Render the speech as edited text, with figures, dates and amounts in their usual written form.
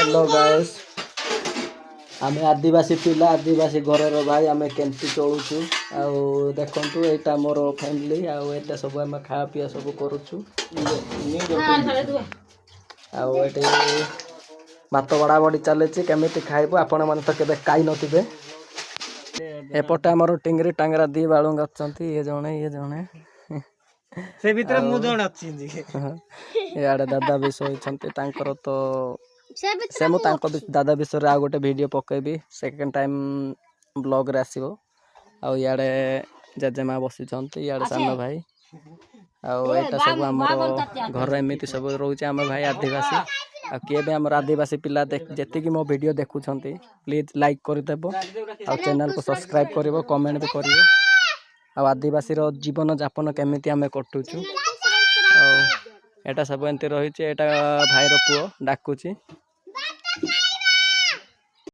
Hello guys आम आदिवासी पिला आदिवासी घर भाई आम केमती चलुचु देखु यहाँ मोर फैमिली आटा सब आम खा पीआ सब करुचु भात बड़ा बड़ी चली केमी खाइबू आपण मैंने तो केबे खाई नथिबे। एपटे आमर टिंगरी टांगरा दी बालुंग अच्छी ये जड़े से भीतर मु जण अछि इे दादा भी शोई तो से मु दादा विषय आ गोटे वीडियो पकेबी सेकेंड टाइम ब्लॉग रे आसीबो आड़े जेजेमा बसी इे सान भाई आटा सब आम घर एमती सब रोचे आम भाई आदिवासी आ किए भी आम आदिवासी पिला जी मो वीडियो देखुं प्लीज लाइक करदेव आ चैनल को सब्सक्राइब कर कमेंट भी कर आदिवासी जीवन यापन केमी आम कटुचु एटा सब एमती रही भाईर पुओ डाकुची।